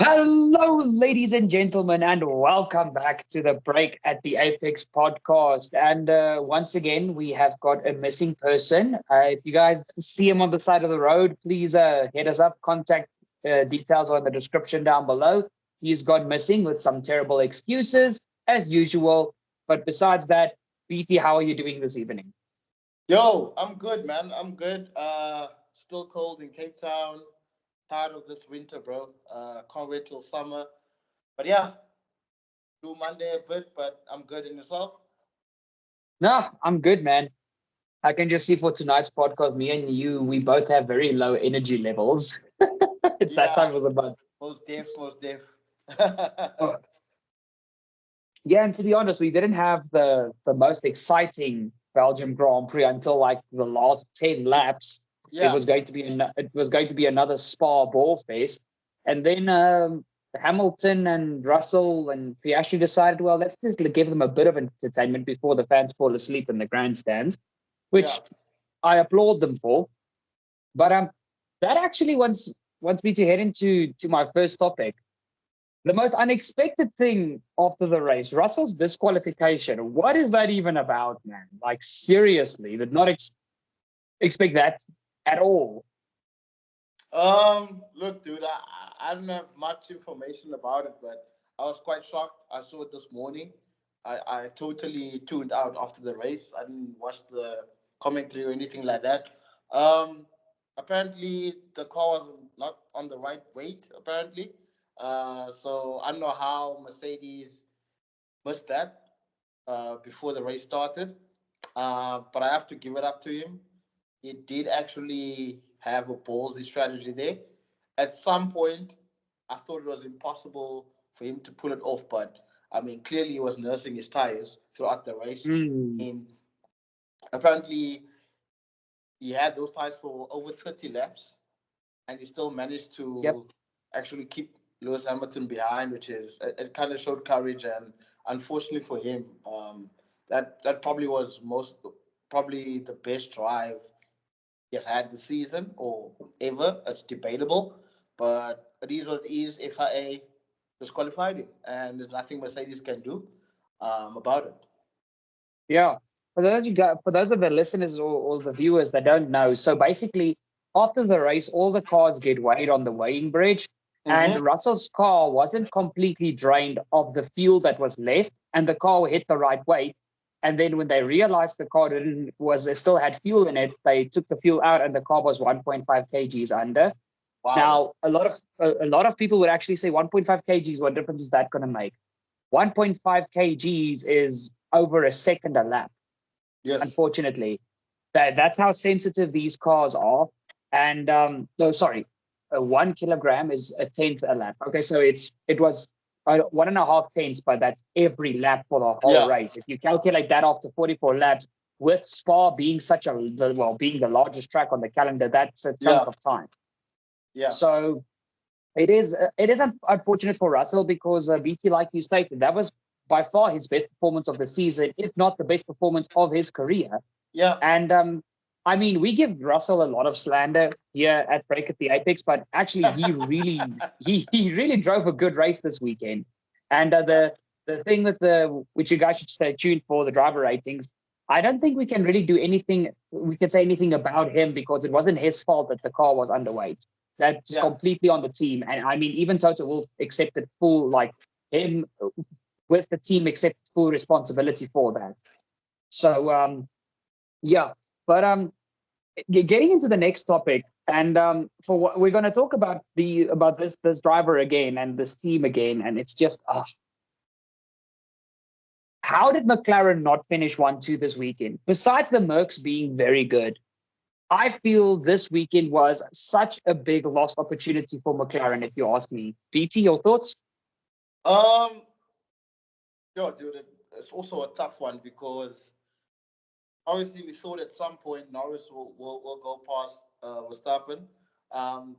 Hello, ladies and gentlemen, and welcome back to the Break at the Apex podcast. And once again, we have got a missing person. If you guys see him on the side of the road, please hit us up. Contact details are in the description down below. He's gone missing with some terrible excuses, as usual. But besides that, BT, how are you doing this evening? Yo, I'm good, man. I'm good. Still cold in Cape Town. Tired of this winter, bro. Can't wait till summer. But yeah, do Monday a bit, but I'm good in yourself. No, I'm good, man. I can just see for tonight's podcast, me and you, we both have very low energy levels. It's that Yeah, time of the month. most deaf. Oh, yeah, and to be honest, we didn't have the most exciting Belgian Grand Prix until like the last 10 laps. Yeah, It was going to be another Spa ball fest, and then Hamilton and Russell and Piastri decided, well, let's just give them a bit of entertainment before the fans fall asleep in the grandstands, yeah. which I applaud them for. But that actually wants me to head into my first topic. The most unexpected thing after the race, Russell's disqualification. What is that even about, man? Like seriously, did not expect that at all. Look, dude, I don't have much information about it, but I was quite shocked. I saw it this morning. I totally tuned out after the race. I didn't watch the commentary or anything like that. Um, Apparently the car was not on the right weight. Apparently, so I don't know how Mercedes missed that before the race started. But I have to give it up to him. He did actually have a ballsy strategy there. At some point, I thought it was impossible for him to pull it off, but I mean, clearly he was nursing his tires throughout the race. Mm, And apparently, he had those tires for over 30 laps, and he still managed yep. to actually keep Lewis Hamilton behind, which is it kind of showed courage. And unfortunately for him, that probably was most probably the best drive he's had this season or ever. It's debatable, but it is what it is. FIA disqualified him, and there's nothing Mercedes can do about it. Yeah. For those of the listeners or the viewers that don't know, so basically after the race, all the cars get weighed on the weighing bridge, and Mm-hmm. Russell's car wasn't completely drained of the fuel that was left, and the car hit the right weight. And then when they realized the car didn't was it still had fuel in it, they took the fuel out, and the car was 1.5 kgs under. Wow. Now, a lot of people would actually say 1.5 kgs. What difference is that going to make? 1.5 kgs is over a second a lap, Yes. unfortunately. That's how sensitive these cars are. And no, sorry, 1 kilogram is a tenth a lap. Okay, so it was 1.5 tenths, but that's every lap for the whole Yeah. race. If you calculate that after 44 laps, with Spa being being the largest track on the calendar, that's a chunk Yeah. of time. Yeah. So it is unfortunate for Russell because BT, like you stated, that was by far his best performance of the season, if not the best performance of his career. Yeah. And I mean, we give Russell a lot of slander here at Break at the Apex, but actually, he really drove a good race this weekend. And Yeah. the thing with the which you guys should stay tuned for the driver ratings. I don't think we can really do anything. We can say anything about him because it wasn't his fault that the car was underweight. That's Yeah. completely on the team. And I mean, even Toto Wolff accepted full like him with the team accepted full responsibility for that. So yeah, but getting into the next topic, and for what we're going to talk about this driver again and this team again, and it's just how did McLaren not finish 1-2 this weekend? Besides the Mercs being very good, I feel this weekend was such a big lost opportunity for McLaren. If you ask me, BT, your thoughts? Um. Yo, dude, it's also a tough one because obviously we thought at some point Norris will go past Verstappen. Um,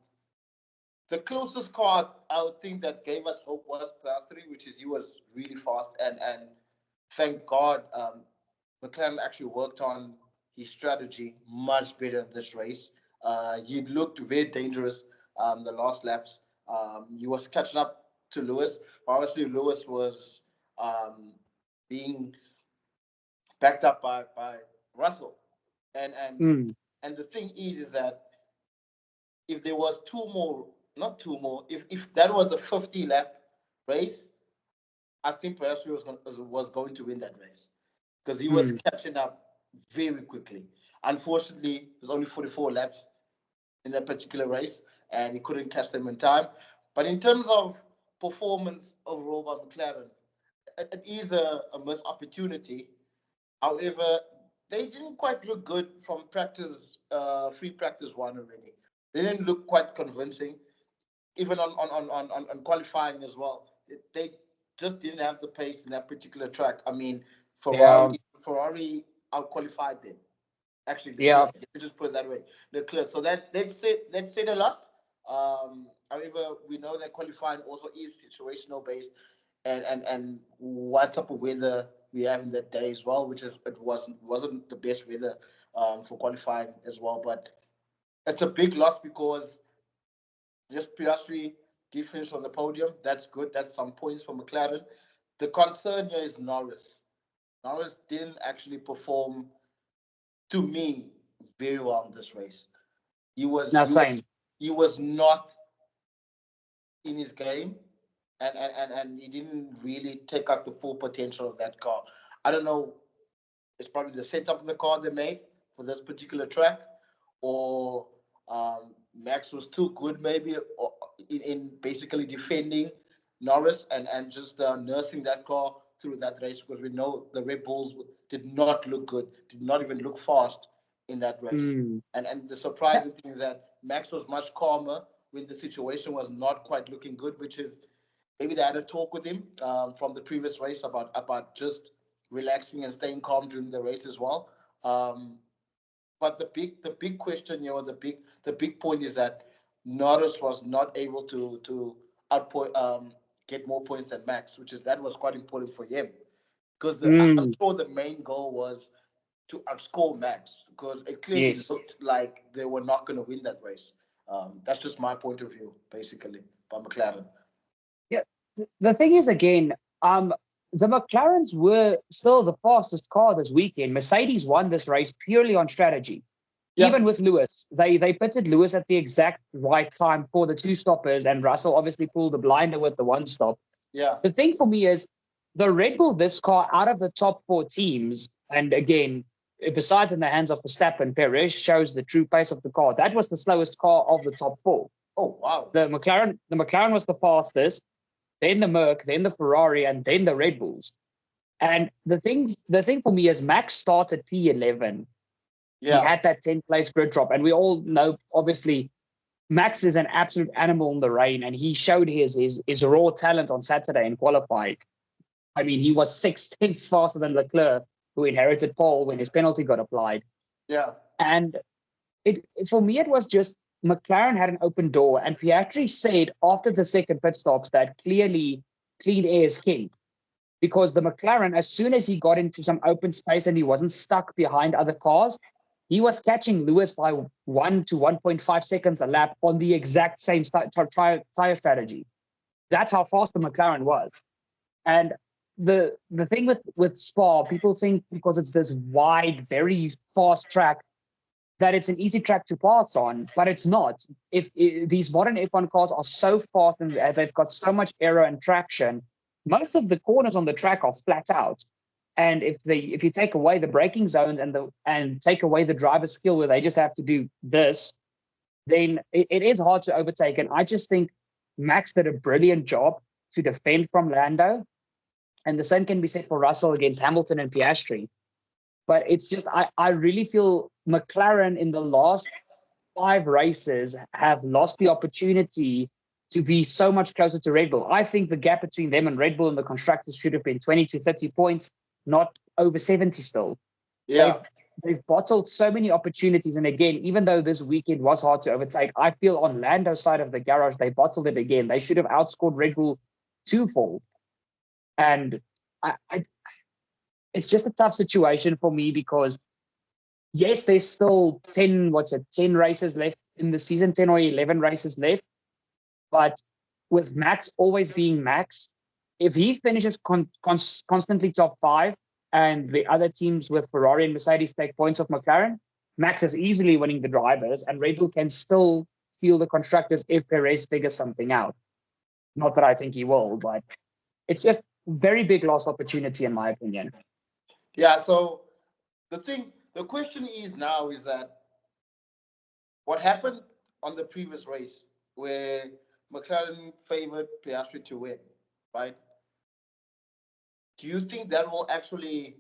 the closest car I would think that gave us hope was Piastri, which is he was really fast, and thank God McLaren actually worked on his strategy much better in this race. He looked very dangerous the last laps. He was catching up to Lewis. Obviously, Lewis was um, being backed up by Russell. And and Mm, and the thing is that if there was two more, not two more, if that was a 50 lap race, I think Perez was going to win that race because he was mm. catching up very quickly. Unfortunately, there's only 44 laps in that particular race, and he couldn't catch them in time. But in terms of performance overall by McLaren, it is a missed opportunity. However, they didn't quite look good from practice, free practice one already. They didn't look quite convincing, even on qualifying as well. They just didn't have the pace in that particular track. I mean, Yeah, Ferrari out qualified them. Actually, yeah. Leclerc. Let me just put it that way, Leclerc. So that said a lot. However, we know that qualifying also is situational based, and what type of weather we have in that day as well, which is it wasn't the best weather for qualifying as well. But it's a big loss because just Piastri did finish on the podium. That's good. That's some points for McLaren. The concern here is Norris. Norris didn't actually perform to me very well in this race. He was Now, he was same. he was not in his game, and he didn't really take out the full potential of that car. I don't know. It's probably the setup of the car they made for this particular track, or Max was too good maybe in basically defending Norris and just nursing that car through that race because we know the Red Bulls did not look good, did not even look fast in that race. Mm. And the surprising thing is that Max was much calmer when the situation was not quite looking good, which is maybe they had a talk with him from the previous race about just relaxing and staying calm during the race as well. Um, but the big question, the big point is that Norris was not able to outpoint get more points than Max, which is that was quite important for him because I'm Mm. sure the main goal was to outscore Max because it clearly Yes. looked like they were not going to win that race. That's just my point of view, basically, by McLaren. Yeah. The thing is, again, the McLarens were still the fastest car this weekend. Mercedes won this race purely on strategy. Yeah, Even with Lewis, they pitted Lewis at the exact right time for the two stoppers, and Russell obviously pulled the blinder with the one stop. yeah, The thing for me is the Red Bull, this car, out of the top four teams, and again, besides in the hands of Verstappen, Perez shows the true pace of the car. That was the slowest car of the top four. oh wow, The McLaren was the fastest, then the Merc, then the Ferrari, and then the Red Bulls. And the thing for me is Max started P11. He yeah, had that 10th place grid drop, and we all know obviously Max is an absolute animal in the rain, and he showed his raw talent on Saturday in qualifying. I mean, he was 6 tenths faster than Leclerc, who inherited pole when his penalty got applied. yeah, And it for me, it was just McLaren had an open door, and Piastri said after the second pit stops that clearly clean air is king because the McLaren, as soon as he got into some open space and he wasn't stuck behind other cars, he was catching Lewis by 1 to 1.5 seconds a lap on the exact same tire strategy. That's how fast the McLaren was. And the thing with Spa, people think because it's this wide, very fast track that it's an easy track to pass on, but it's not. If these modern F1 cars are so fast and they've got so much aero and traction, most of the corners on the track are flat out. And if you take away the braking zones and take away the driver's skill where they just have to do this, then it is hard to overtake. And I just think Max did a brilliant job to defend from Lando, and the same can be said for Russell against Hamilton and Piastri. But it's just I really feel McLaren in the last 5 races have lost the opportunity to be so much closer to Red Bull. I think the gap between them and Red Bull and the constructors should have been 20 to 30 points, not over 70 still. yeah. They've they've bottled so many opportunities. And again, even though this weekend was hard to overtake, I feel on Lando's side of the garage, they bottled it again. They should have outscored Red Bull twofold. And I it's just a tough situation for me because yes, there's still 10 races left in the season, 10 or 11 races left. But with Max always being Max, if he finishes constantly top five and the other teams with Ferrari and Mercedes take points off McLaren, Max is easily winning the drivers, and Red Bull can still steal the constructors if Perez figures something out. Not that I think he will, but it's just very big lost opportunity in my opinion. Yeah. So the question is now is that what happened on the previous race where McLaren favored Piastri to win, right? Do you think that will actually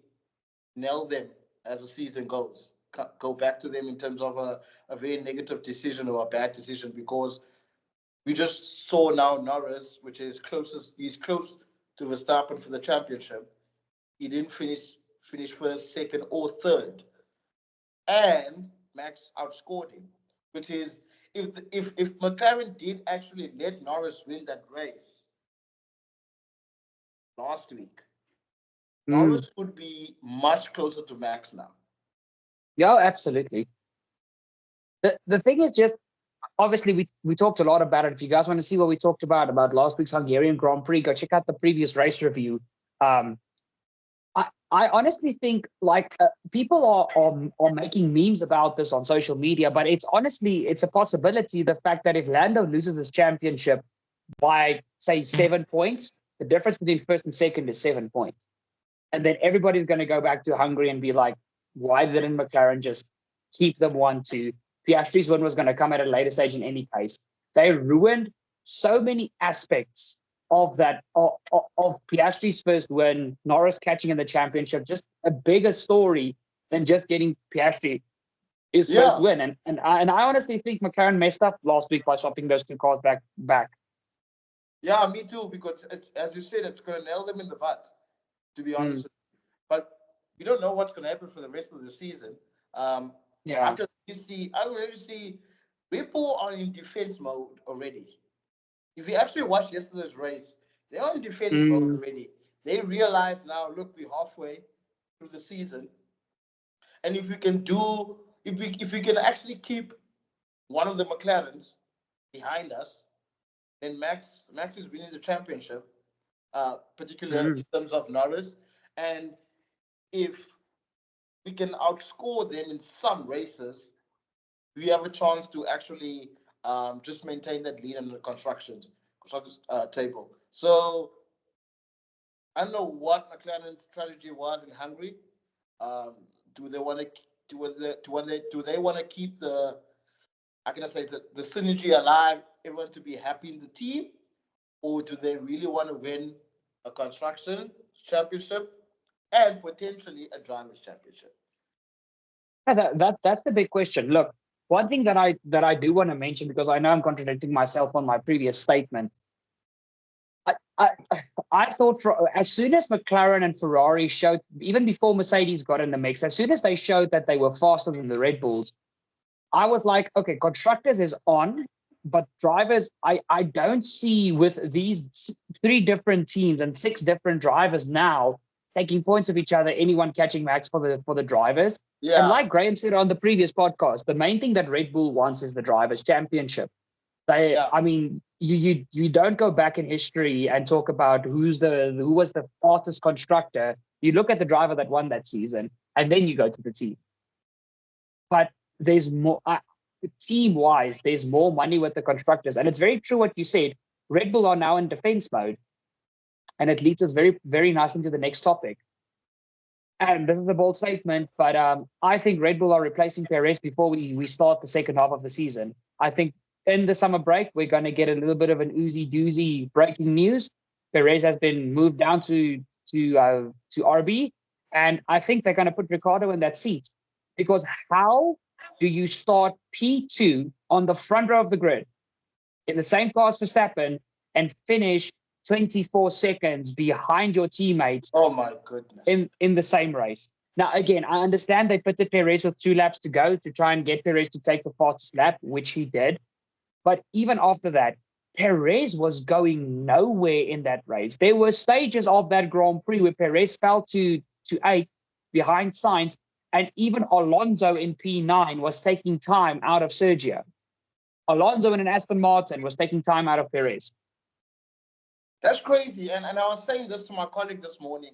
nail them as the season goes? Go back to them in terms of a very negative decision or a bad decision, because we just saw now Norris, which is closest, he's close to Verstappen for the championship. He didn't finish first, second, or third, and Max outscored him. Which is, if McLaren did actually let Norris win that race last week, Norris would be much closer to Max now. Yeah, absolutely. The thing is just, obviously we talked a lot about it. If you guys want to see what we talked about last week's Hungarian Grand Prix, go check out the previous race review. I honestly think like people are making memes about this on social media, but it's a possibility. The fact that if Lando loses his championship by say 7 points, the difference between first and second is 7 points, and then everybody's going to go back to Hungary and be like, why didn't McLaren just keep them 1-2? Piastri's win was going to come at a later stage in any case. They ruined so many aspects of that of Piastri's first win, Norris catching in the championship, just a bigger story than just getting Piastri his first win. And I honestly think McLaren messed up last week by swapping those two cars back. Yeah, me too, because it's, as you said, it's going to nail them in the butt, to be honest. But we don't know what's going to happen for the rest of the season. After you see, I don't really see Red Bull are in defense mode already. If you actually watch yesterday's race, they're in defense mode already. They realize now, look, we're halfway through the season, and if we can actually keep one of the McLarens behind us, then Max is winning the championship, particularly in terms of Norris. And if we can outscore them in some races, we have a chance to actually just maintain that lead in the constructors table. So I don't know what McLaren's strategy was in Hungary. Do they want to do they want to keep the, how can I say, the synergy alive, everyone to be happy in the team, or do they really want to win a construction championship and potentially a drivers championship? That's the big question. Look, one thing that I do want to mention, because I know I'm contradicting myself on my previous statement. I thought as soon as McLaren and Ferrari showed, even before Mercedes got in the mix, as soon as they showed that they were faster than the Red Bulls, I was like, okay, constructors is on, but drivers, I don't see with these 3 different teams and 6 different drivers now taking points of each other, anyone catching Max for the drivers. Yeah. And like Graham said on the previous podcast, the main thing that Red Bull wants is the drivers' championship. I mean, you don't go back in history and talk about who was the fastest constructor. You look at the driver that won that season, and then you go to the team. But there's more team-wise. There's more money with the constructors, and it's very true what you said. Red Bull are now in defense mode, and it leads us very, very nicely to the next topic. And this is a bold statement, but I think Red Bull are replacing Perez before we start the second half of the season. I think in the summer break, we're going to get a little bit of an oozy-doozy breaking news. Perez has been moved down to RB, and I think they're going to put Ricciardo in that seat. Because how do you start P2 on the front row of the grid in the same car as Verstappen and finish 24 seconds behind your teammates? Oh my goodness! In the same race. Now, again, I understand they pitted Perez with 2 laps to go to try and get Perez to take the fastest lap, which he did. But even after that, Perez was going nowhere in that race. There were stages of that Grand Prix where Perez fell to 8 behind Sainz, and even Alonso in P9 was taking time out of Sergio. Alonso in an Aston Martin was taking time out of Perez. That's crazy. And I was saying this to my colleague this morning,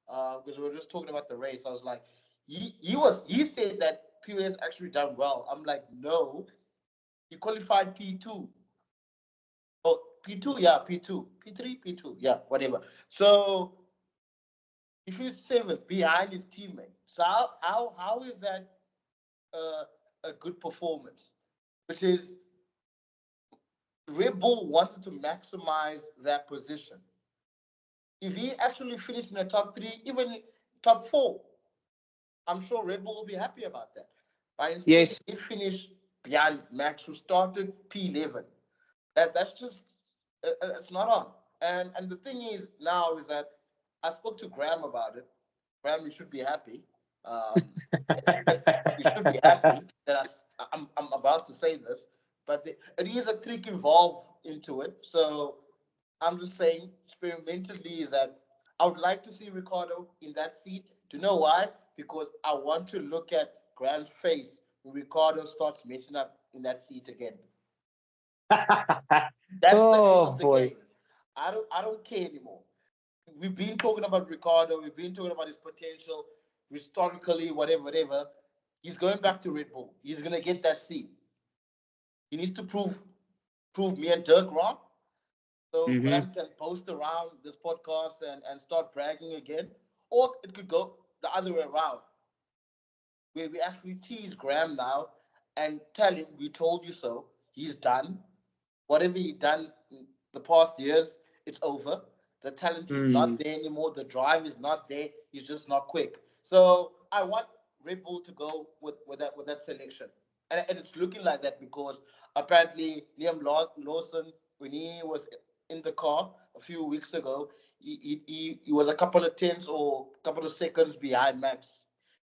because we were just talking about the race. I was like, he said that Perez actually done well. I'm like, no, he qualified P2. Oh, P2, yeah, P2. P3, P2, yeah, whatever. So if he's seventh behind his teammate, so how is that uh, a good performance? Which is Red Bull wanted to maximize that position. If he actually finished in the top three, even top four, I'm sure Red Bull will be happy about that. But instead, Yes. he finished behind Max, who started P11. That's just it's not on. And the thing is now is that I spoke to Graham about it. Graham, you should be happy. Um, you should be happy that I'm about to say this, but it is a trick involved into it. So I'm just saying, experimentally, is that I would like to see Ricardo in that seat. Do you know why? Because I want to look at Graham's face when Ricardo starts messing up in that seat again. That's the end Oh of the boy. game. I don't care anymore. We've been talking about Ricardo. We've been talking about his potential historically, whatever, whatever. He's going back to Red Bull. He's gonna get that seat. He needs to prove me and Dirk wrong. So Hmm. Graham can post around this podcast and start bragging again. Or it could go the other way around, where we actually tease Graham now and tell him we told you so. He's done. Whatever he done in the past years, it's over. The talent is not Mm. there anymore. The drive is not there. He's just not quick. So I want Red Bull to go with that selection, and it's looking like that because apparently Liam Lawson, when he was in the car a few weeks ago, he was a couple of tenths or a couple of seconds behind Max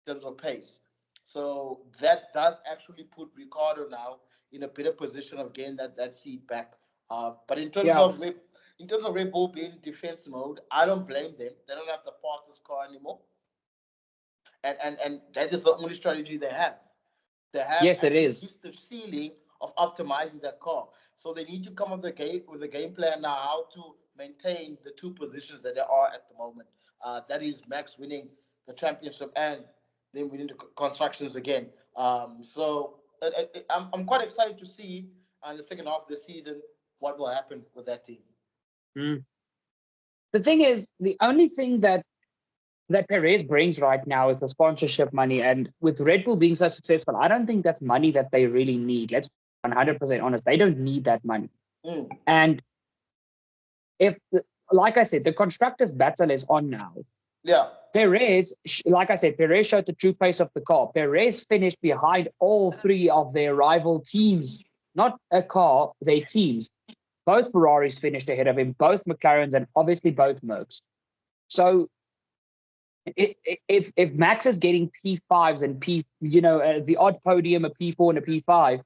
in terms of pace. So that does actually put Ricardo now in a better position of getting that seat back. But Yeah. In terms of Red Bull being defense mode, I don't blame them. They don't have the fastest car anymore, and that is the only strategy they have. They have Yes, it actually is. reached the ceiling of optimizing that car. So they need to come up with a game plan now how to maintain the two positions that they are at the moment. That is Max winning the championship and then winning the constructions again. I'm quite excited to see in the second half of the season what will happen with that team. Mm. The thing is, the only thing that Perez brings right now is the sponsorship money. And with Red Bull being so successful, I don't think that's money that they really need. Let's be 100% honest. They don't need that money. Mm. And if, like I said, the constructors' battle is on now. Yeah. Perez, like I said, Perez showed the true pace of the car. Perez finished behind all three of their rival teams, not a car, their teams. Both Ferraris finished ahead of him, both McLarens, and obviously both Mercs. So if Max is getting P5s and the odd podium, a P4 and a P5,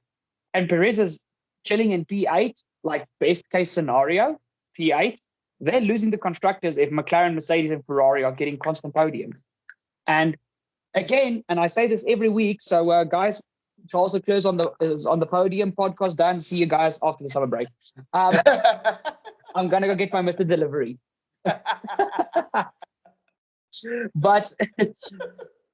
and Perez is chilling in P8, like best case scenario, P8, they're losing the constructors if McLaren, Mercedes, and Ferrari are getting constant podiums. And again, and I say this every week, so guys, Charles Leclerc is on the podium. Podcast done. See you guys after the summer break. I'm gonna go get my Mr. Delivery. But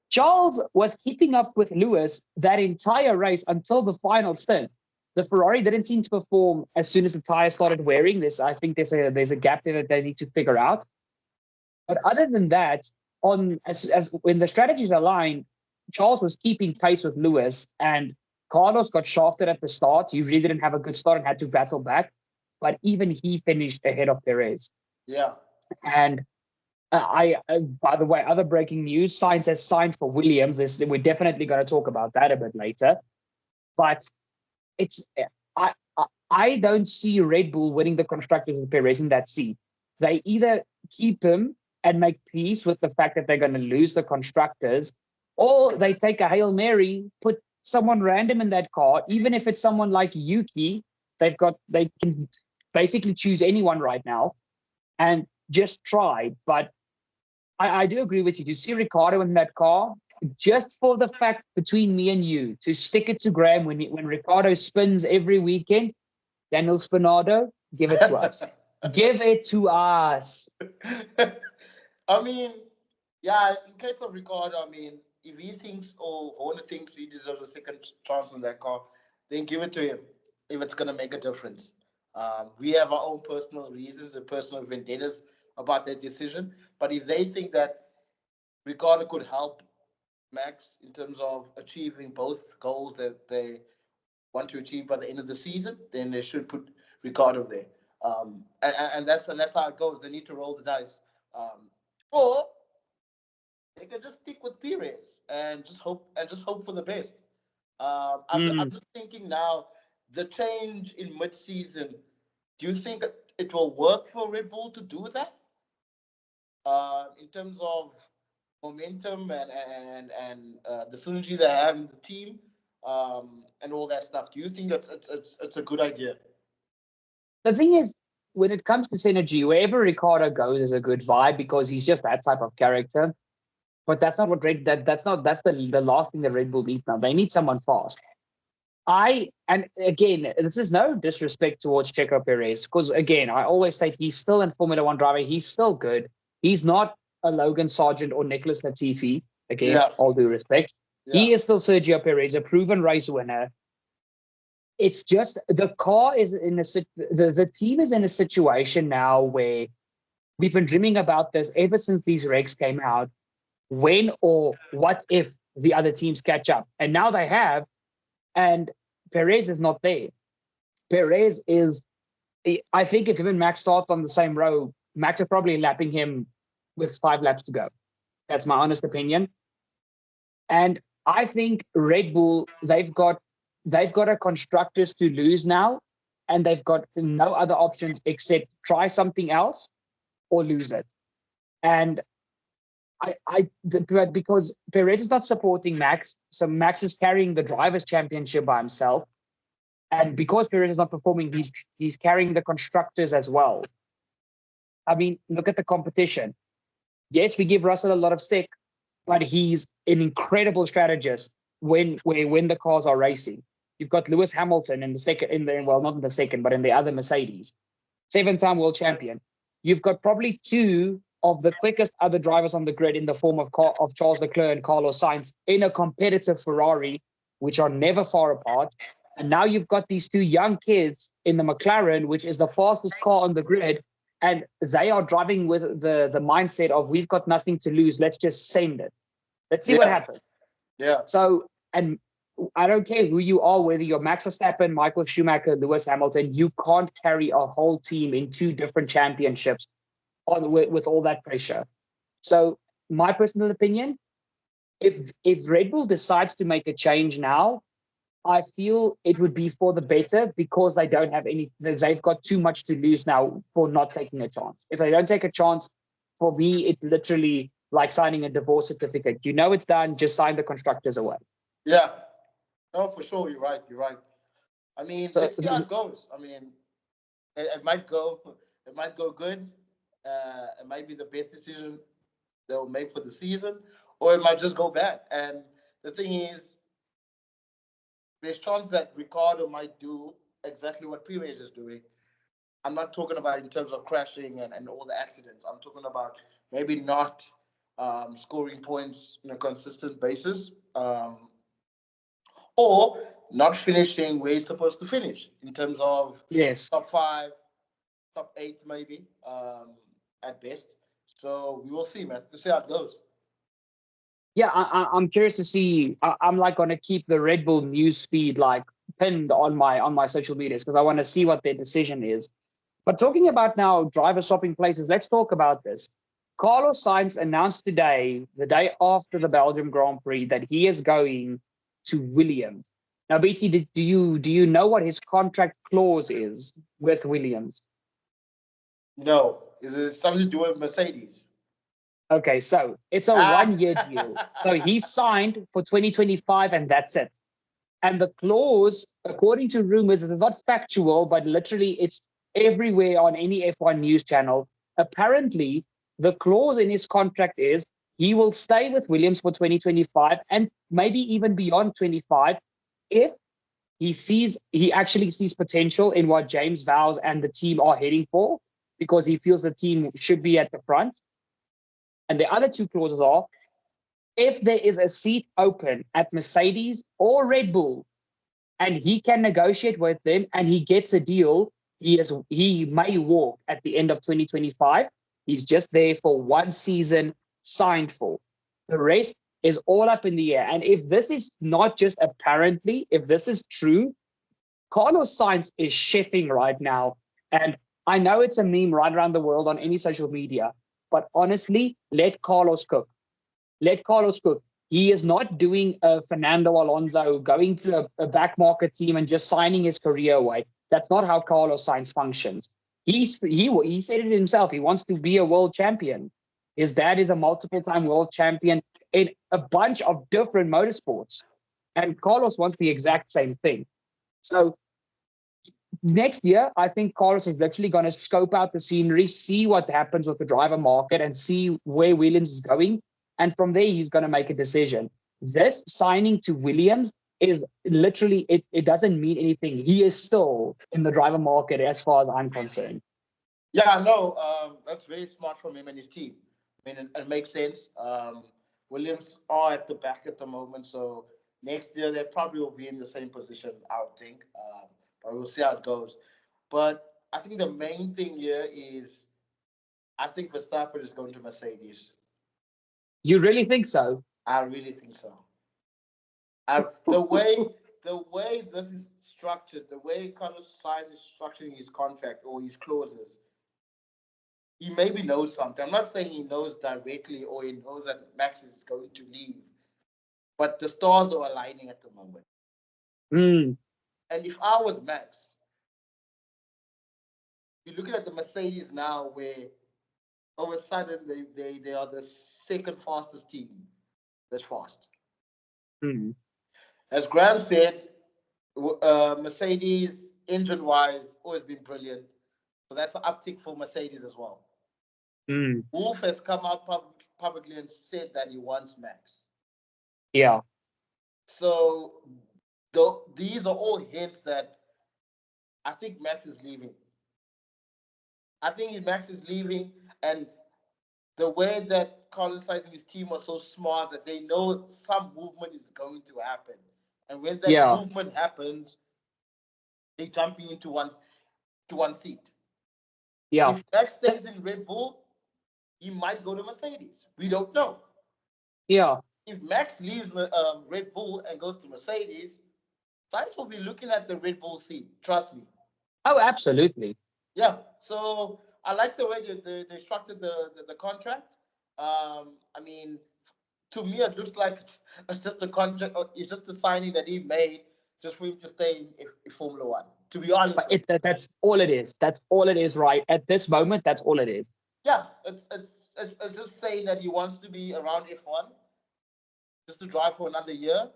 Charles was keeping up with Lewis that entire race until the final stint. The Ferrari didn't seem to perform as soon as the tires started wearing. I think there's a gap there that they need to figure out. But other than that, as when the strategies aligned, Charles was keeping pace with Lewis, and Carlos got shafted at the start. He really didn't have a good start and had to battle back. But even he finished ahead of Perez. Yeah. And by the way, other breaking news: Sainz has signed for Williams. We're definitely going to talk about that a bit later. But it's I I don't see Red Bull winning the constructors with Perez in that seat. They either keep him and make peace with the fact that they're going to lose the constructors, or they take a Hail Mary, put someone random in that car, even if it's someone like Yuki. They can basically choose anyone right now and just try. But I do agree with you. To see Ricardo in that car, just for the fact between me and you, to stick it to Graham when Ricardo spins every weekend, Daniel Spinardo, give it to us. Give it to us. I mean, yeah, in case of Ricardo, I mean, if he thinks or Horner thinks he deserves a second chance on that car, then give it to him if it's going to make a difference. We have our own personal reasons and personal vendettas about that decision. But if they think that Ricardo could help Max in terms of achieving both goals that they want to achieve by the end of the season, then they should put Ricardo there. And that's how it goes. They need to roll the dice. Or they can just stick with Perez and just hope for the best. I'm Mm. just thinking now, the change in mid-season. Do you think it will work for Red Bull to do that? In terms of momentum and the synergy they have in the team, and all that stuff. Do you think it's a good idea? The thing is, when it comes to synergy, wherever Ricardo goes is a good vibe because he's just that type of character. But that's not what that's the last thing that Red Bull needs now. They need someone fast. And again, this is no disrespect towards Checo Perez, because again, I always state he's still in Formula One driving. He's still good. He's not a Logan Sargent or Nicholas Latifi. Again, Yeah, all due respect. yeah, He is still Sergio Perez, a proven race winner. It's just the car is in the team is in a situation now where we've been dreaming about this ever since these regs came out. When or what if the other teams catch up? And now they have, and Perez is not there. Perez is, I think if him and Max start on the same row, Max is probably lapping him with 5 laps to go. That's my honest opinion. And I think Red Bull, they've got a constructors to lose now, and they've got no other options except try something else or lose it. And because Perez is not supporting Max, so Max is carrying the drivers' championship by himself, and because Perez is not performing, he's carrying the constructors as well. I mean, look at the competition. Yes, we give Russell a lot of stick, but he's an incredible strategist when the cars are racing. You've got Lewis Hamilton in the second, not in the second, but in the other Mercedes, 7-time world champion. You've got probably two of the quickest other drivers on the grid in the form of Charles Leclerc and Carlos Sainz in a competitive Ferrari, which are never far apart. And now you've got these two young kids in the McLaren, which is the fastest car on the grid, and they are driving with the mindset of we've got nothing to lose. Let's just send it. Let's see what yeah, happens. yeah, So, and I don't care who you are, whether you're Max Verstappen, Michael Schumacher, Lewis Hamilton, you can't carry a whole team in two different championships with all that pressure. So, my personal opinion, if Red Bull decides to make a change now, I feel it would be for the better because they don't have any. They've got too much to lose now for not taking a chance. If they don't take a chance, for me, it's literally like signing a divorce certificate. You know it's done. Just sign the constructors away. yeah. No, for sure. You're right. You're right. I mean, So let's see how it goes. I mean, it might go. It might go good. It might be the best decision they'll make for the season, or it might just go bad. And the thing is, there's chance that Ricardo might do exactly what Perez is doing. I'm not talking about in terms of crashing and all the accidents. I'm talking about maybe not scoring points on a consistent basis, or not finishing where he's supposed to finish in terms of yes, top five, top eight, maybe at best. So we will see, man. We'll see how it goes. yeah, I'm curious to see. I'm like going to keep the Red Bull news feed like pinned on my social medias because I want to see what their decision is. But talking about now driver swapping places, let's talk about this. Carlos Sainz announced today, the day after the Belgium Grand Prix, that he is going to Williams. Now, BT, do you know what his contract clause is with Williams? No, is it something to do with Mercedes? Okay, so it's a Ah, 1-year deal. So he signed for 2025, and that's it. And the clause, according to rumors, this is not factual, but literally it's everywhere on any F1 news channel. Apparently, the clause in his contract is he will stay with Williams for 2025 and maybe even beyond 25 if he actually sees potential in what James Vowles and the team are heading for. because he feels the team should be at the front. And the other two clauses are, if there is a seat open at Mercedes or Red Bull, and he can negotiate with them and he gets a deal, he may walk at the end of 2025. He's just there for one season, signed for. The rest is all up in the air. And if this is not just apparently, if this is true, Carlos Sainz is chefing right now. And I know it's a meme right around the world on any social media, but honestly, let Carlos cook. Let Carlos cook. He is not doing a Fernando Alonso going to a back market team and just signing his career away. That's not how Carlos Sainz functions. He said it himself. He wants to be a world champion. His dad is a multiple-time world champion in a bunch of different motorsports. And Carlos wants the exact same thing. So next year, I think Carlos is literally going to scope out the scenery, see what happens with the driver market, and see where Williams is going. And from there, he's going to make a decision. This signing to Williams is literally, it doesn't mean anything. He is still in the driver market as far as I'm concerned. Yeah, no, that's very smart from him and his team. I mean, it makes sense. Williams are at the back at the moment, so next year they probably will be in the same position, I would think. But we'll see how it goes. But I think the main thing here is I think Verstappen is going to Mercedes. You really think so? I really think so. The way this is structured, the way Carlos Sainz is structuring his contract or his clauses, he maybe knows something. I'm not saying he knows directly or he knows that Max is going to leave, but the stars are aligning at the moment. And if I was Max, you're looking at the Mercedes now, where all of a sudden they are the second fastest team. That's fast. As Graham said, Mercedes engine-wise always been brilliant, so that's an uptick for Mercedes as well. Wolf has come out publicly and said that he wants Max. Yeah. So these are all hints that I think Max is leaving. I think Max is leaving, and the way that Carlos Sainz and his team are so smart that they know some movement is going to happen. And when that movement happens, they're jumping into one seat. Yeah. If Max stays in Red Bull, he might go to Mercedes. We don't know. Yeah. If Max leaves Red Bull and goes to Mercedes, Sainz will be looking at the Red Bull seat. Trust me. Oh, absolutely. Yeah. So I like the way they structured the contract. I mean, to me, it looks like it's just a contract. It's just a signing that he made just for him to stay in Formula One. To be honest, but that's all it is. That's all it is, right? At this moment, that's all it is. Yeah, it's just saying that he wants to be around F1, just to drive for another year.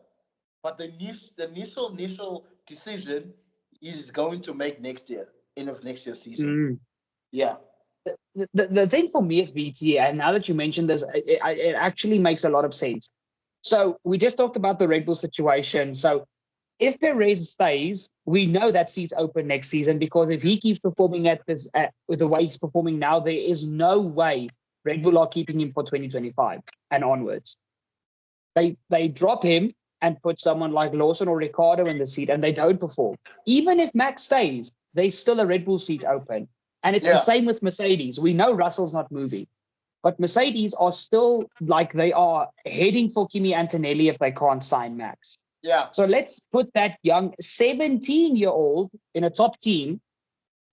But the initial decision is going to make next year, end of next year's season. Yeah. The thing for me is BT, and now that you mentioned this, it actually makes a lot of sense. So we just talked about the Red Bull situation. So if Perez stays, we know that seat's open next season, because if he keeps performing with the way he's performing now, there is no way Red Bull are keeping him for 2025 and onwards. They drop him and put someone like Lawson or Ricciardo in the seat, and they don't perform. Even if Max stays, there's still a Red Bull seat open. And it's the same with Mercedes. We know Russell's not moving, but Mercedes are still like they are heading for Kimi Antonelli if they can't sign Max. Yeah. So let's put that young 17-year-old in a top team,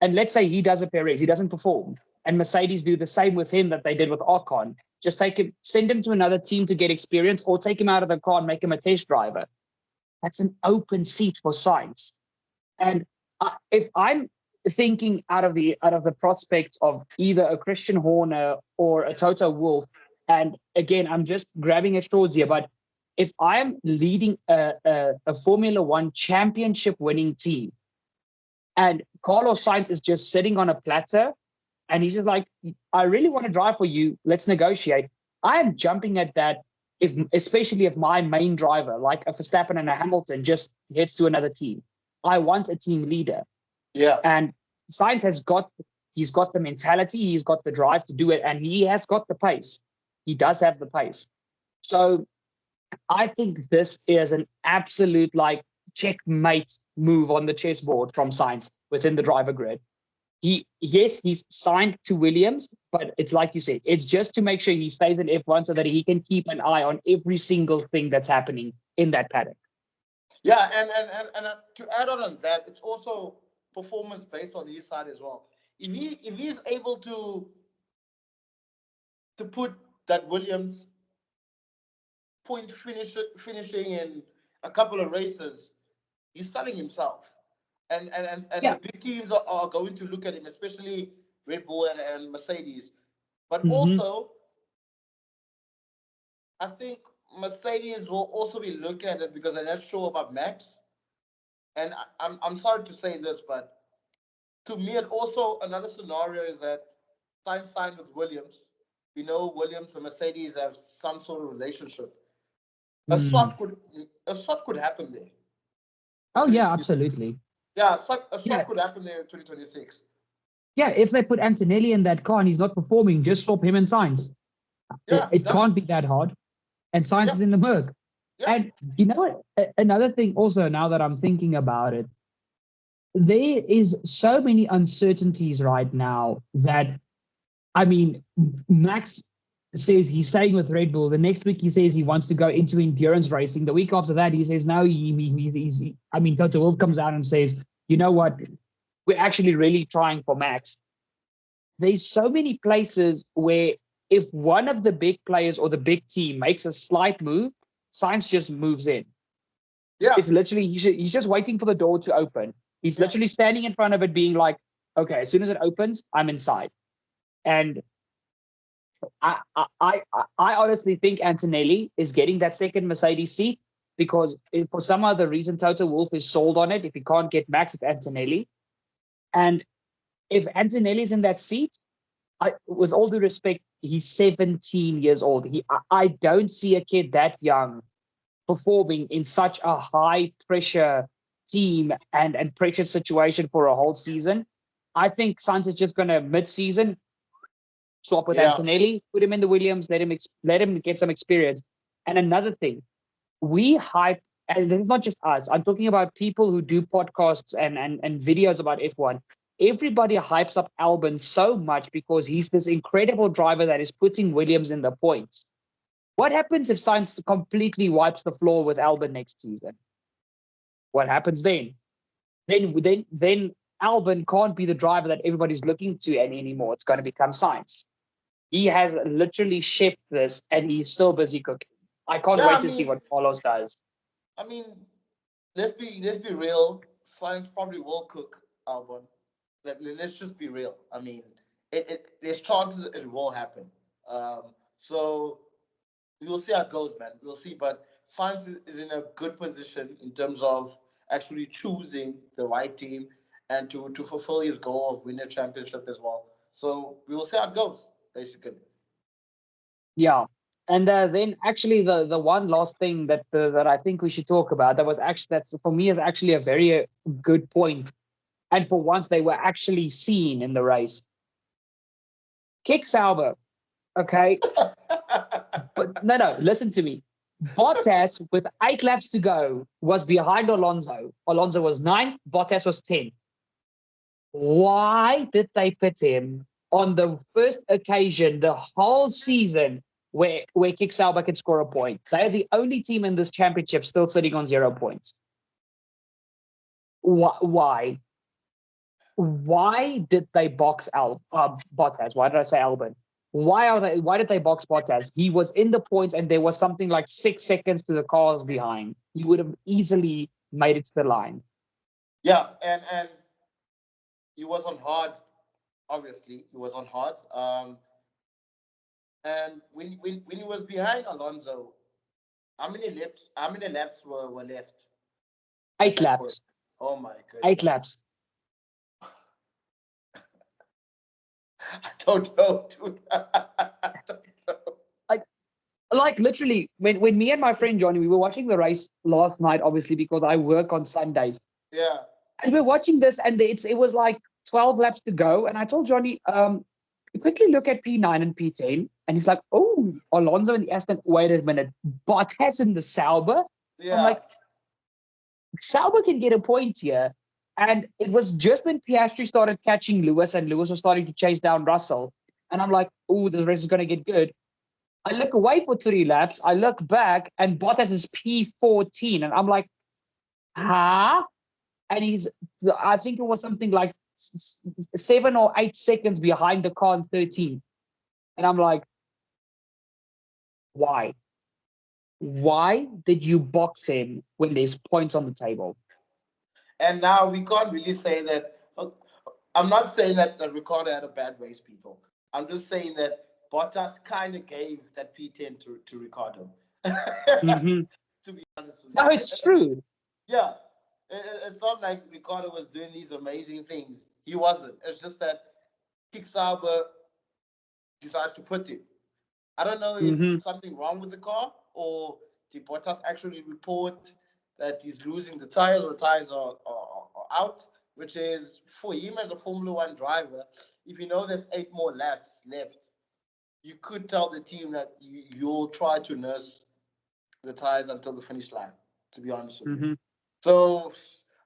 and let's say he does a Perez, he doesn't perform, and Mercedes do the same with him that they did with Ocon. Just take him, send him to another team to get experience, or take him out of the car and make him a test driver. That's an open seat for Sainz. And if I'm thinking out of the prospects of either a Christian Horner or a Toto Wolff, and again, I'm just grabbing at straws here, but if I'm leading a Formula One championship winning team and Carlos Sainz is just sitting on a platter and he's just like, I really want to drive for you, let's negotiate, I am jumping at that, especially if my main driver, like a Verstappen and a Hamilton, just heads to another team. I want a team leader. Yeah. And Sainz has got He's got the mentality, he's got the drive to do it, and he has got the pace. He does have the pace. So I think this is an absolute like checkmate move on the chessboard from Sainz within the driver grid. He's signed to Williams, but it's like you said, it's just to make sure he stays in F1 so that he can keep an eye on every single thing that's happening in that paddock. Yeah, and to add on that, it's also performance based on his side as well. If he's able to put that Williams finishing in a couple of races, he's selling himself. And Yeah. the big teams are going to look at him, especially Red Bull and Mercedes. But Mm-hmm. also, I think Mercedes will also be looking at it because they're not sure about Max. And I'm sorry to say this, but to me, it also another scenario is that signed with Williams. We know Williams and Mercedes have some sort of relationship. A Mm. swap could a swap could happen there. Oh, yeah, absolutely. Yeah, a Yeah. swap could happen there in 2026. Yeah, if they put Antonelli in that car and he's not performing, just swap him and Sainz. Yeah, It can't be that hard. And Sainz yeah, is in the Merc. yeah. And you know what? Another thing also, now that I'm thinking about it, there is so many uncertainties right now that, I mean, Max says he's staying with Red Bull. The next week he says he wants to go into endurance racing. The week after that he says no. Toto Wolff comes out and says, you know what? We're actually really trying for Max. There's so many places where if one of the big players or the big team makes a slight move, Sainz just moves in. Yeah. It's literally, he's just waiting for the door to open. He's literally standing in front of it being like, okay, as soon as it opens, I'm inside. And I honestly think Antonelli is getting that second Mercedes seat because for some other reason, Toto Wolff is sold on it. If he can't get Max, it's Antonelli. And if Antonelli's in that seat, with all due respect, he's 17 years old. I don't see a kid that young performing in such a high pressure team and pressure situation for a whole season. I think Sainz is just going to mid-season swap with Antonelli, put him in the Williams, let him get some experience. And another thing, we hype, and this is not just us. I'm talking about people who do podcasts and videos about F1. Everybody hypes up Albon so much because he's this incredible driver that is putting Williams in the points. What happens if Sainz completely wipes the floor with Albon next season? What happens then? Then Albon can't be the driver that everybody's looking to anymore. It's going to become Sainz. He has literally shifted this, and he's still busy cooking. I can't wait to see what Carlos does. I mean, let's be real. Sainz probably will cook Albon. Let's just be real. I mean, there's chances it will happen. So we'll see how it goes, man. We'll see. But Sainz is in a good position in terms of actually choosing the right team and to fulfill his goal of winning a championship as well. So we will see how it goes, basically. Yeah. And then actually the one last thing that I think we should talk about that's for me is actually a very good point. And for once they were actually seen in the race. Kick Sauber, okay? But no, listen to me. Bottas, with 8 laps to go, was behind Alonso. Alonso was 9, Bottas was 10. Why did they put him on the first occasion the whole season where Kick Sauber can score a point? They're the only team in this championship still sitting on 0 points. Why? Why did they box Bottas? Why did I say Albon? Why did they box Bottas? He was in the points and there was something like 6 seconds to the cars behind. He would have easily made it to the line. Yeah, and he was on hard. Obviously, he was on hard. And when he was behind Alonso, how many laps were left? 8 laps. Point? Oh my goodness. 8 laps. I don't know, dude. I don't know. Like literally, when me and my friend Johnny, we were watching the race last night, obviously, because I work on Sundays. Yeah. And we're watching this, and it was like 12 laps to go. And I told Johnny, quickly look at P9 and P10. And he's like, oh, Alonso in the Aston. Wait a minute. Bottas in the Sauber. I'm Yeah. like, Sauber can get a point here. And it was just when Piastri started catching Lewis and Lewis was starting to chase down Russell. And I'm like, oh, the race is going to get good. I look away for 3 laps. I look back and Bottas is P14. And I'm like, huh? And I think it was something like 7 or 8 seconds behind the car in 13. And I'm like, why? Why did you box him when there's points on the table? And now we can't really say that. I'm not saying that the Ricardo had a bad race, people. I'm just saying that Bottas kind of gave that P10 to Ricardo. Mm-hmm. To be honest with No, you. it's true. Yeah. It's not like Ricardo was doing these amazing things. He wasn't. It's just that Kick Sauber decided to put him. I don't know if Mm-hmm. something wrong with the car or did Bottas actually report that he's losing the tires or the tires are out, which is for him as a Formula One driver. If you know there's 8 more laps left, you could tell the team that you'll try to nurse the tires until the finish line, to be honest with you. Mm-hmm. So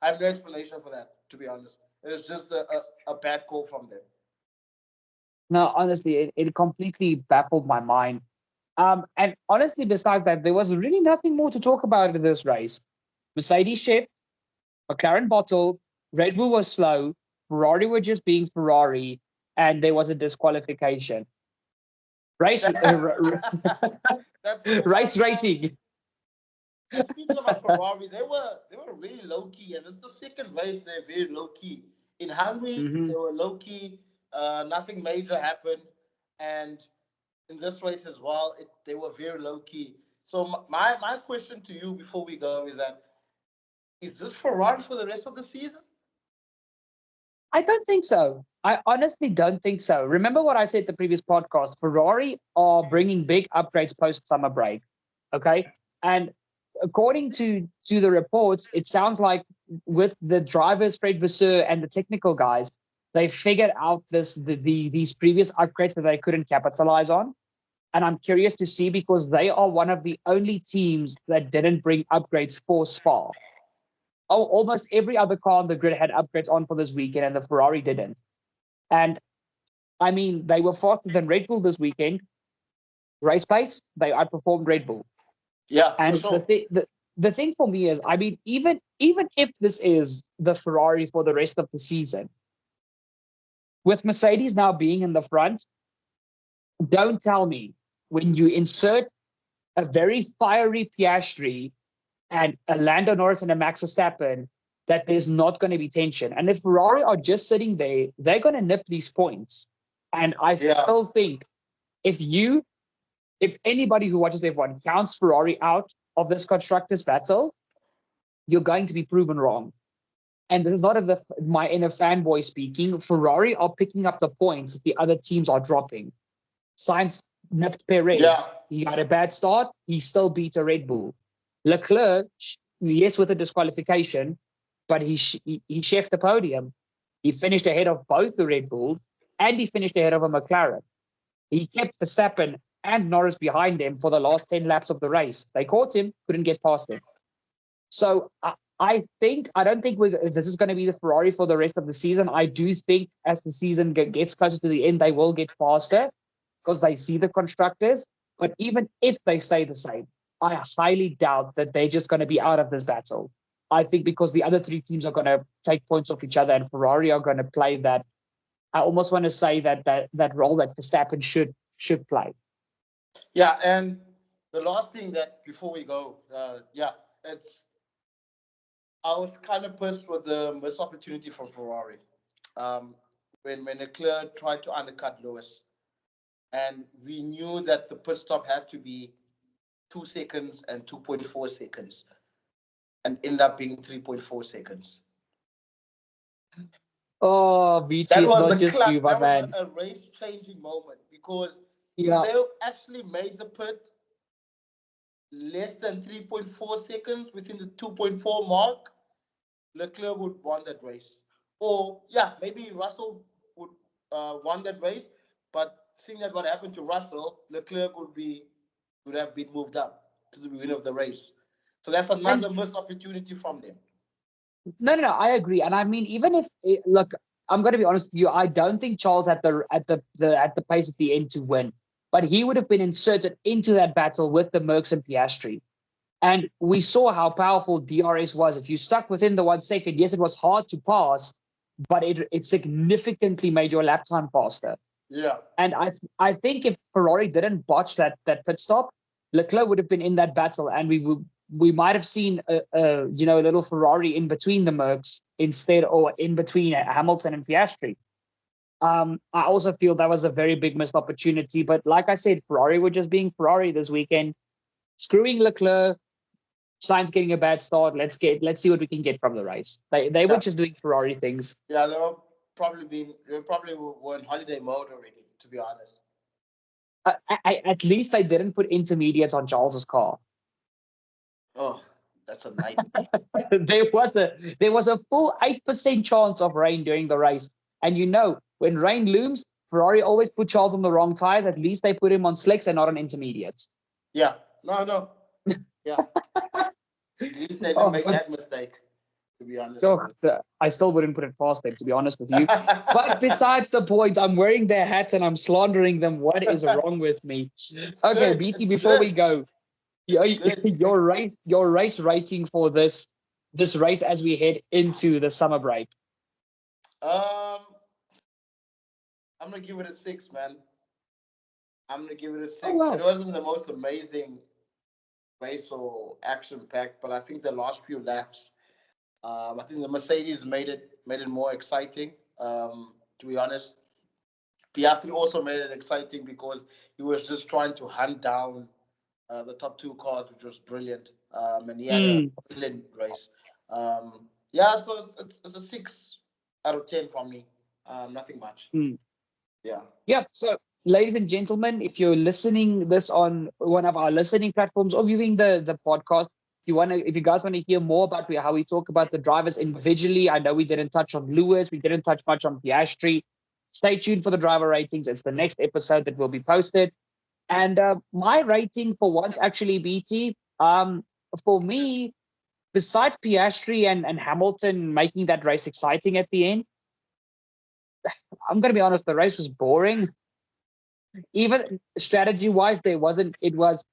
I have no explanation for that, to be honest. It's just a bad call from them. No, honestly, it completely baffled my mind. And honestly, besides that, there was really nothing more to talk about in this race. Mercedes shift, McLaren bottled, Red Bull was slow, Ferrari were just being Ferrari, and there was a disqualification. Race That's so race funny. rating. And speaking about Ferrari, they were really low key, and it's the second race they're very low key. In Hungary, Mm-hmm. they were low key. Nothing major happened, and in this race as well, they were very low key. So my question to you before we go is that is this Ferrari for the rest of the season? I don't think so. I honestly don't think so. Remember what I said the previous podcast? Ferrari are bringing big upgrades post summer break. Okay, and according to the reports, it sounds like with the drivers, Fred Vasseur and the technical guys, they figured out these previous upgrades that they couldn't capitalize on. And I'm curious to see because they are one of the only teams that didn't bring upgrades for Spa. Oh, almost every other car on the grid had upgrades on for this weekend, and the Ferrari didn't. And I mean, they were faster than Red Bull this weekend. Race pace, they outperformed Red Bull. Yeah, for And sure. the thing for me is, I mean, even if this is the Ferrari for the rest of the season, with Mercedes now being in the front, don't tell me when you insert a very fiery Piastri and a Lando Norris and a Max Verstappen that there's not going to be tension. And if Ferrari are just sitting there, they're going to nip these points. And I Yeah. still think if if anybody who watches F1 counts Ferrari out of this constructors battle, you're going to be proven wrong. And this is not my inner fanboy speaking. Ferrari are picking up the points that the other teams are dropping. Sainz nipped Yeah. Perez. He got a bad start. He still beat a Red Bull. Leclerc, yes, with a disqualification, but he chefed the podium. He finished ahead of both the Red Bulls and he finished ahead of a McLaren. He kept Verstappen and Norris behind him for the last 10 laps of the race. They caught him, couldn't get past him. So I don't think this is going to be the Ferrari for the rest of the season. I do think as the season gets closer to the end, they will get faster because they see the constructors. But even if they stay the same, I highly doubt that they're just going to be out of this battle. I think because the other three teams are going to take points off each other and Ferrari are going to play that. I almost want to say that role that Verstappen should play. Yeah, and the last thing that before we go, yeah, it's I was kind of pissed with the missed opportunity from Ferrari. Um, when Leclerc tried to undercut Lewis, and we knew that the pit stop had to be 2 seconds and 2.4 seconds, and end up being 3.4 seconds. Oh, BT, That it's was not a just you, my that was man. a race changing moment because if Yeah. they actually made the pit less than 3.4 seconds within the 2.4 mark, Leclerc would won that race. or yeah, maybe Russell would won that race, but seeing that what happened to Russell, Leclerc would have been moved up to the beginning of the race. So that's And another missed opportunity from them. no, I agree. And I mean, even if look, I'm going to be honest with you, I don't think Charles had the pace at the end to win, but he would have been inserted into that battle with the Mercs and Piastri. And we saw how powerful DRS was. If you stuck within the 1 second, yes, it was hard to pass, but it significantly made your lap time faster. Yeah. And I think if Ferrari didn't botch that pit stop, Leclerc would have been in that battle, and we might have seen a little Ferrari in between the Mercs instead, or in between Hamilton and Piastri. I also feel that was a very big missed opportunity. But like I said, Ferrari were just being Ferrari this weekend, screwing Leclerc. Sainz getting a bad start. Let's see what we can get from the race. They were Yeah. just doing Ferrari things. Yeah, they probably were in holiday mode already, to be honest. At least they didn't put intermediates on Charles's car. Oh, that's a nightmare. There was a full 8% chance of rain during the race, and when rain looms, Ferrari always put Charles on the wrong tires. At least they put him on slicks and not on intermediates. Yeah. No. Yeah. At least they didn't Oh, make but that mistake, to be honest. I still wouldn't put it past them, to be honest with you. But besides the point, I'm wearing their hats and I'm slandering them. What is wrong with me? Okay, Good. BT, It's before we good. go, It's good. your race rating for this race as we head into the summer break. Um, I'm gonna give it a 6, man. I'm gonna give it a Oh 6. It wow. wasn't the most amazing race or action packed, but I think the last few laps, I think the Mercedes made it more exciting. To be honest, Piastri also made it exciting because he was just trying to hunt down the top two cars, which was brilliant. And he had a Mm, brilliant race. Yeah, so it's a 6 out of 10 from me. Nothing much. mm. Yeah. Yeah. So, ladies and gentlemen, if you're listening this on one of our listening platforms or viewing the podcast, if you guys want to hear more about how we talk about the drivers individually, I know we didn't touch on Lewis, we didn't touch much on Piastri. Stay tuned for the driver ratings. It's the next episode that will be posted. And my rating for once, actually, BT, for me, besides Piastri and Hamilton making that race exciting at the end, I'm going to be honest, the race was boring. Even strategy wise, there wasn't. It was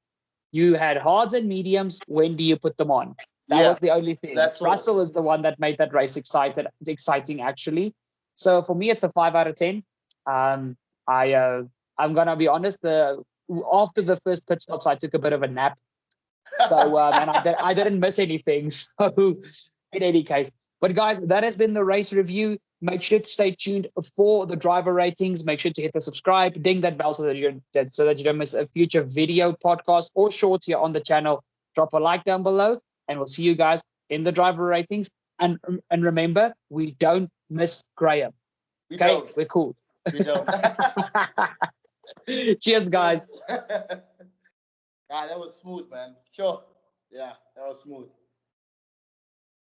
you had hards and mediums. When do you put them on? That Yeah, was the only thing. that's all. Russell is the one that made that race exciting actually. So for me, it's a 5 out of 10. Um, I'm gonna be honest. After the first pit stops, I took a bit of a nap. So and I didn't miss anything. So in any case, but guys, that has been the race review. Make sure to stay tuned for the driver ratings. Make sure to hit the subscribe, ding that bell so that you don't miss a future video podcast or short here on the channel. Drop a like down below, and we'll see you guys in the driver ratings. And remember, we don't miss Graham. We Okay, don't. we're cool. We don't. Cheers, guys. Ah, that was smooth, man. Sure. Yeah, that was smooth.